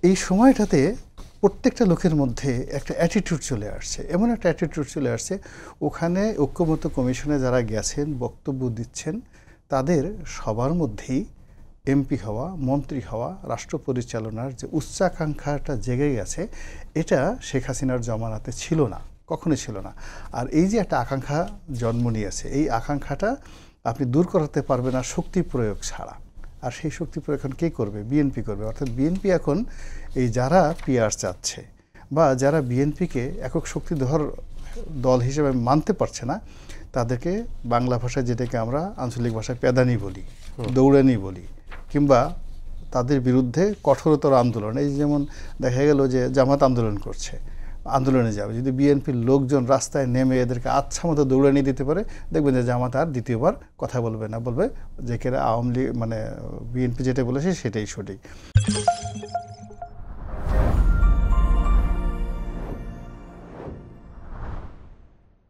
এই সময়টাতে প্রত্যেকটা লোকের মধ্যে একটা অ্যাটিটিউড চলে আসছে, এমন একটা অ্যাটিটিউড চলে আসছে, ওখানে ঐক্যমত্য কমিশনে যারা গেছেন বক্তব্য দিচ্ছেন তাদের সবার মধ্যেই এমপি হওয়া, মন্ত্রী হওয়া, রাষ্ট্র পরিচালনার যে উচ্চাকাঙ্ক্ষাটা জেগে গেছে, এটা শেখ হাসিনার জমানাতে ছিল না, কখনোই ছিল না। আর এই যে একটা আকাঙ্ক্ষা জন্ম নিয়েছে, এই আকাঙ্ক্ষাটা আপনি দূর করাতে পারবেন না শক্তি প্রয়োগ ছাড়া। আর সেই শক্তি প্রয়োগ এখন কে করবে? বিএনপি করবে। অর্থাৎ বিএনপি এখন এই যারা পিআর চাচ্ছে বা যারা বিএনপিকে একক শক্তিধর দল হিসেবে মানতে পারছে না, তাদেরকে বাংলা ভাষায় যেটাকে আমরা আঞ্চলিক ভাষায় প্যাদানি বলি, দৌড়ানি বলি, কিংবা তাদের বিরুদ্ধে কঠোরতর আন্দোলন। এই যেমন দেখা গেল যে জামাত আন্দোলন করছে, আন্দোলনে যাবে, যদি বিএনপির লোকজন রাস্তায় নেমে এদেরকে আচ্ছা মতো দৌড়ানি দিতে পারে, দেখবেন যে জামাত আর দ্বিতীয়বার কথা বলবে না, বলবে যে আওয়ামী লীগ মানে বিএনপি যেটা বলেছে সেটাই সঠিক।